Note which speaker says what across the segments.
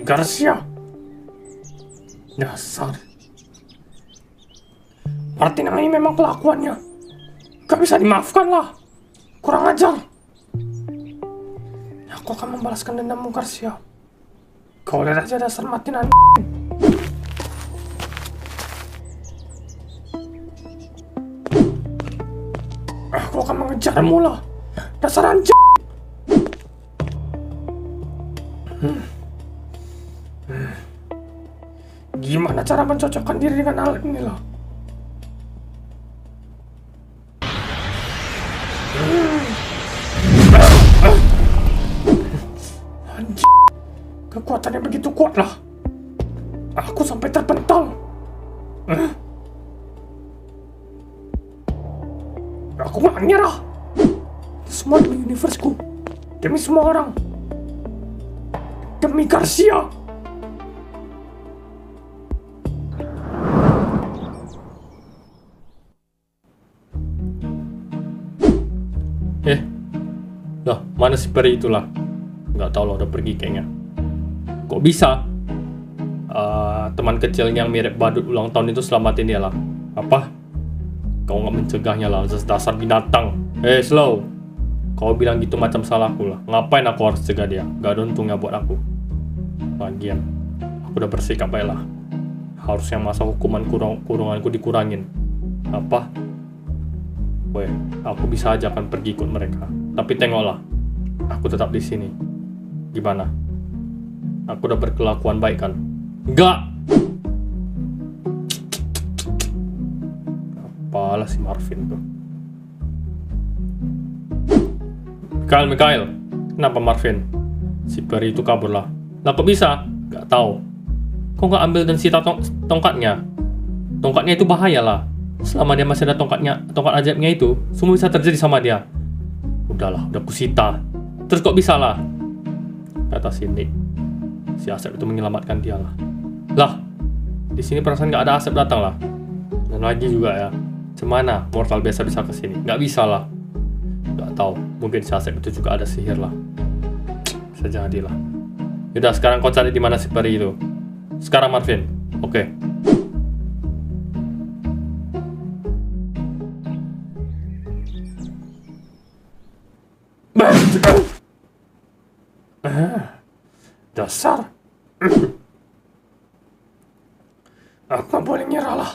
Speaker 1: Garcia. Dasar. Martin yang ini memang kelakuannya gak bisa dimaafkan lah. Kurang ajar. Aku akan membalaskan dendammu, Garcia. Kau lihat aja dasar Martin aneh. Aku akan mengejarmu lah. Dasar anjing. Gimana cara mencocokkan diri dengan alat ini lah? Anjing. Kekuatannya begitu kuat lah. Aku sampai terpental. Aku gak nyerah. Semua demi universeku. Demi semua orang. Demi Garcia. Lah, mana si peri itulah? Nggak tahu lah, udah pergi kayaknya. Kok bisa? Teman kecilnya yang mirip badut ulang tahun itu selamatin dia lah. Apa? Kau nggak mencegahnya lah, dasar binatang. Slow. Kau bilang gitu macam salahku lah. Ngapain aku harus cegah dia? Gak ada untungnya buat aku. Lagian, aku udah bersikap baik lah. Harusnya masa hukuman kurunganku dikurangin. Apa? Weh, aku bisa aja akan pergi ikut mereka. Tapi tengoklah, aku tetap di sini. Gimana? Aku udah berkelakuan baik kan? Enggak! Apalah si Marvin tuh. Mikael, kenapa Marvin? Si peri itu kabur lah. Lah kok bisa? Gak tahu. Kok nggak ambil dan sita tongkatnya? Tongkatnya itu bahaya lah. Selama dia masih ada tongkat ajaibnya itu, semua bisa terjadi sama dia. Udahlah, udah kusita. Terus kok bisa lah? Kata Cindy. Si Asep itu menyelamatkan dia lah. Lah, di sini perasaan nggak ada Asep datang lah. Dan lagi juga ya, cemana mortal biasa bisa kesini? Nggak bisa lah. Nggak tahu, mungkin si Asep itu juga ada sihir lah. Bisa jadi lah. Yaudah, sekarang kau cari di mana si peri itu. Sekarang Marvin, oke. Dasar. Aku gak boleh nyerah lah.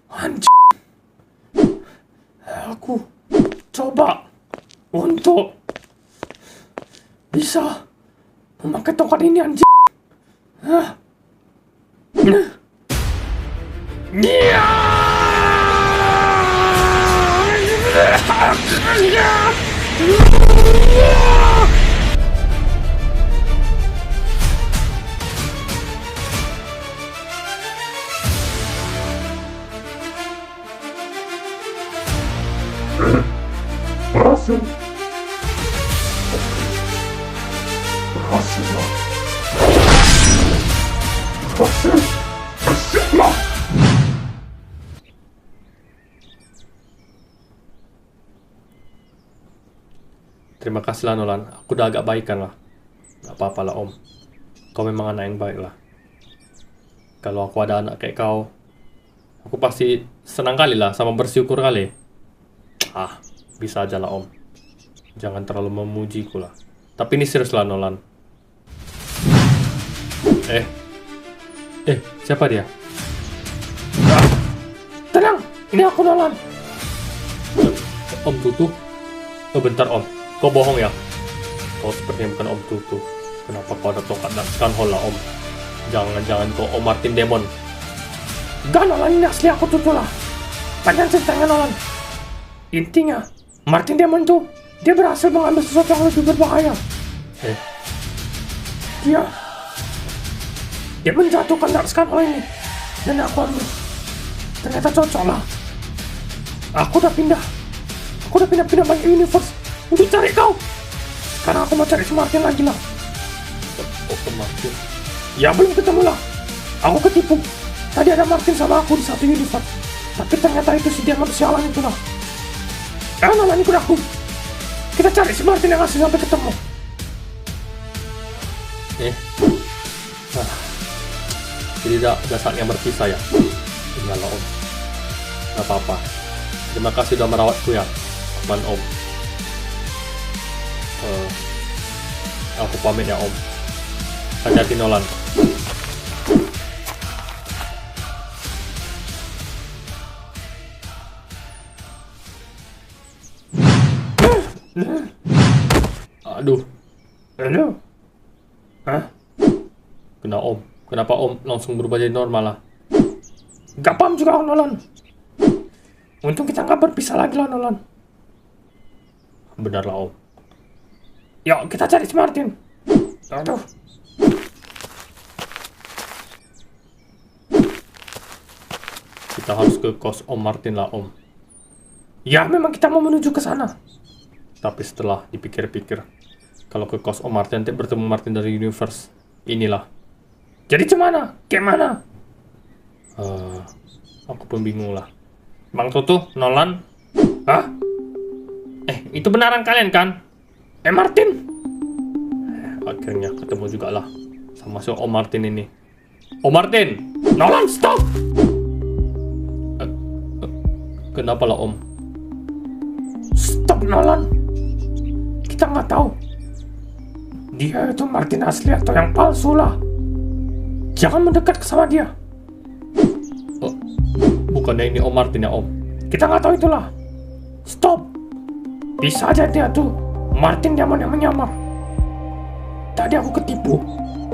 Speaker 1: Anjing. Aku coba untuk bisa memakai tongkat ini, anjing. Berhasil. Berhasil. Terima kasih lah Nolan, aku udah agak baikan lah. Gak apa-apa lah Om. Kau memang anak yang baik lah. Kalau aku ada anak kayak kau, aku pasti senang kali lah, sama bersyukur kali. Bisa aja lah Om. Jangan terlalu memujiku lah. Tapi ini serius lah Nolan. Siapa dia? Tenang, ini aku Nolan. Om Tutu? Bentar Om, kau bohong ya? Kau sepertinya bukan Om Tutu. Kenapa kau ada tongkat dan Scanhole lah Om? Jangan-jangan kau Om Martin Demon. Gak Nolan, ini asli aku Tutu lah. Panjang ceritanya Nolan. Intinya, Martin Demon tuh, dia berhasil mengambil sesuatu yang lebih berbahaya. Dia menjatuhkan Dark Scanhole ini. Dan aku ambil. Ternyata cocok lah. Aku udah pindah banyak universe untuk cari kau. Sekarang aku mau cari si Martin lagi lah. Martin? Ya belum ketemu lah. Aku ketipu. Tadi ada Martin sama aku di satu universe. Tapi ternyata itu si Demon sialan itu lah. Nolan ikut aku. Kita cari si Martin yang asli sampai ketemu. Eh, ah, jadi udah saatnya berpisah ya. Iyalah Om, gak apa-apa. Terima kasih udah merawatku ya, aman Om. Aku pamit ya Om. Hati-hati Nolan. Aduh. Halo. Hah? Kenapa Om langsung berubah jadi normal lah? Gak paham juga Nolan. Untung kita nggak berpisah lagi lah Nolan. Benar lah Om. Yuk kita cari si Martin. Aduh. Kita harus ke kos Om Martin lah Om. Ya memang kita mau menuju ke sana. Tapi setelah dipikir-pikir, kalau ke kos Om Martin nanti bertemu Martin dari universe inilah. Jadi cemana? Kayak mana? Aku pun bingung lah. Bang Tutu, Nolan. Hah? Itu benaran kalian kan? Martin. Akhirnya ketemu juga lah sama si Om Martin ini. Om Martin, Nolan stop. Kenapa lah Om? Stop Nolan. Kita nggak tahu dia itu Martin asli atau yang palsu lah. Jangan mendekat sama dia. Bukannya ini Om Martin ya Om? Kita nggak tahu itulah. Stop. Bisa aja dia tuh Martin Diamond yang menyamar. Tadi aku ketipu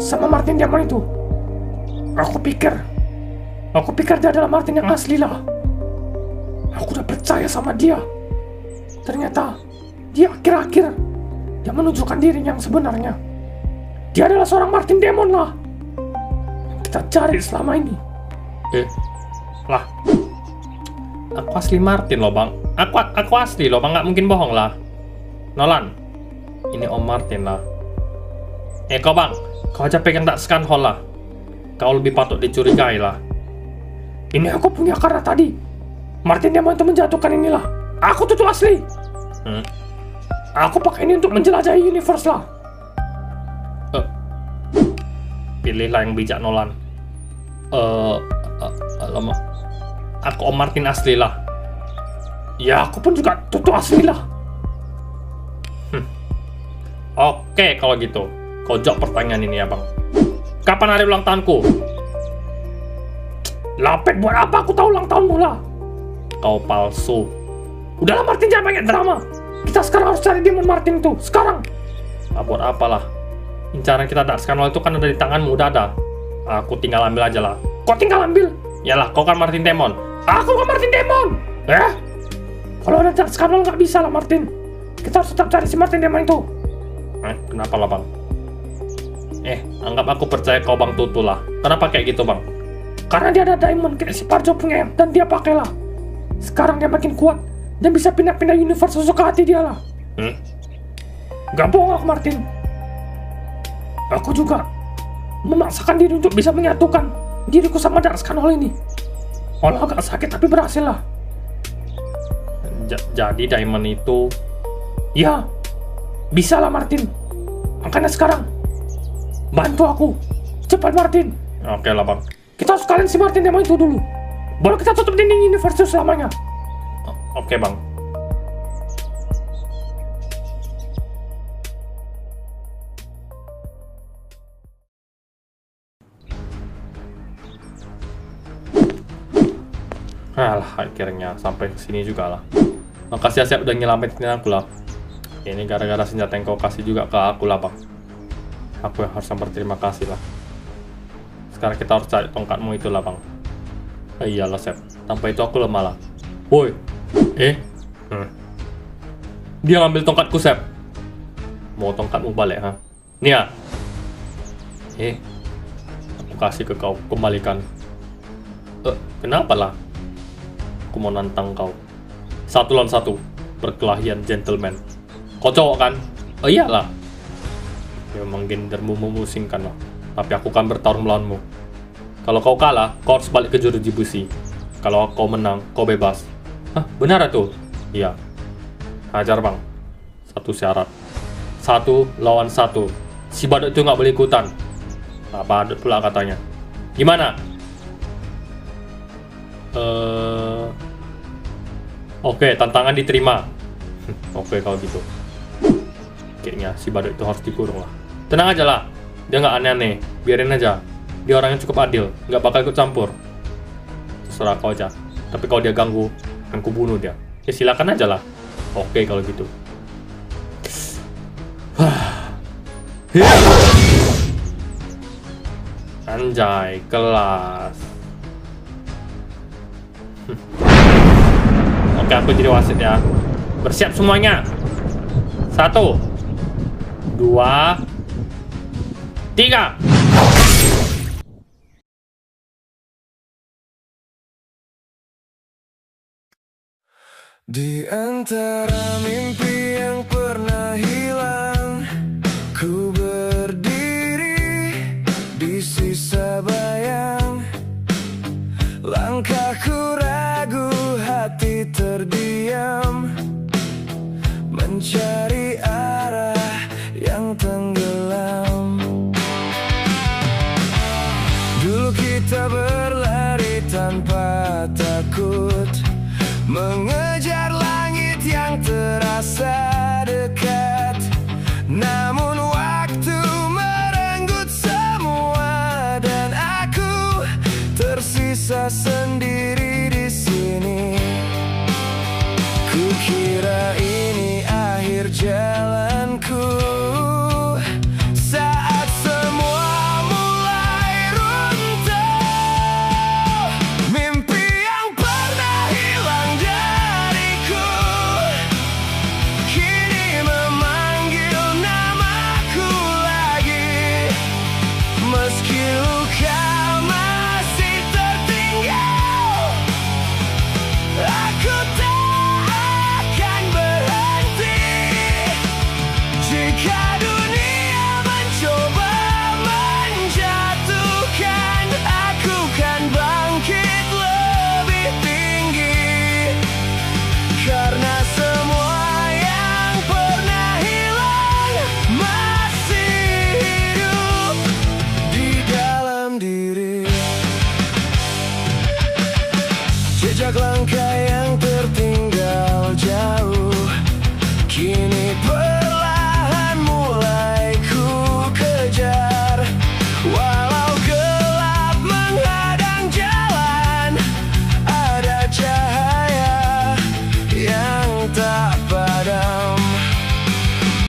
Speaker 1: sama Martin Diamond itu. Aku pikir dia adalah Martin yang asli lah. Aku udah percaya sama dia. Ternyata dia akhir-akhir dia menunjukkan dirinya yang sebenarnya. Dia adalah seorang Martin Demon lah yang kita cari selama ini. Lah, aku asli Martin loh bang. Aku asli loh bang, nggak mungkin bohong lah. Nolan, ini Om Martin lah. Kau bang, kau aja pegang tak scan hole lah. Kau lebih patut dicurigai lah. Ini aku punya karena tadi Martin Demon itu menjatuhkan inilah. Aku tuh asli. Aku pakai ini untuk menjelajahi universe lah. Pilihlah yang bijak Nolan. Lama. Aku Om Martin asli lah. Ya aku pun juga tutu asli lah. Oke kalau gitu. Kau jawab pertanyaan ini ya bang. Kapan hari ulang tahunku? Lapet buat apa aku tahu ulang tahunmu lah. Kau palsu. Udahlah Martin, jangan banyak drama. Kita sekarang harus cari Demon Martin itu. Sekarang. Buat apalah. Incaran kita tak skanol itu kan ada di tanganmu. Udah ada. Aku tinggal ambil aja lah. Kau tinggal ambil? Yalah, kau kan Martin Demon. Aku kan Martin Demon. Kalau ada tak skanol nggak bisa lah Martin. Kita harus tetap cari si Martin Demon itu. Kenapa lah bang? Anggap aku percaya kau bang Tutu lah. Kenapa kayak gitu bang? Karena dia ada diamond kayak si Parjo punya dan dia pakailah. Sekarang dia makin kuat dan bisa pindah-pindah universe sesuka hati dia lah. Gak bohong aku Martin. Aku juga memaksakan diri untuk bisa menyatukan diriku sama Dark Skanol ini. Walau agak sakit tapi berhasil lah. Jadi diamond itu? Ya, bisa lah Martin. Makanya sekarang bantu aku. Cepat Martin. Oke lah bang. Kita harus kalian si Martin Demon itu dulu. Baru kita tutup dinding universe itu selamanya. Oke bang. Alah, akhirnya sampai sini juga lah. Makasih ya, Sep, udah nyelamatin aku lah. Ini gara-gara senjata yang kau kasih juga ke aku lah, bang. Aku yang harus berterima kasih lah. Sekarang kita harus cari tongkatmu itu lah, bang. Iyalah, Sep. Tanpa itu aku lemah lah. Woi. Dia ngambil tongkatku, Sep. Mau tongkatmu balik, ha? Nih ya. Aku kasih ke kau, kembalikan. Kenapa lah? Aku mau nantang kau. 1 lawan 1. Perkelahian gentleman. Kau cowok kan? Iyalah. Ya, memang gendermu memusingkan lah. Tapi aku kan bertarung melawanmu. Kalau kau kalah, kau harus balik ke jeruji besi. Kalau kau menang, kau bebas. Hah? Benar itu? Iya. Hajar bang. 1 syarat. 1 lawan 1. Si badut itu nggak boleh ikutan. Nah, badut pula katanya. Gimana? Oke, tantangan diterima. Oke, kalau gitu. Kayaknya si badut itu harus dikurung lah. Tenang aja lah, dia nggak aneh-aneh. Biarin aja. Dia orang yang cukup adil, nggak bakal ikut campur. Terserah kau aja. Tapi kalau dia ganggu, akan kubunuh dia. Ya silakan aja lah. Oke kalau gitu. Anjay, kelas. Oke, aku jadi wasit ya. Bersiap semuanya. 1, 2, 3.
Speaker 2: Di antara mimpi yang pernah hilang, ku berdiri di sisa bayang. Langkahku ragu, hati terdiam, mencari arah yang tenggelam. Dulu kita berlari tanpa takut, mengejar langit yang terasa dekat. Namun waktu merenggut semua, dan aku tersisa sendiri.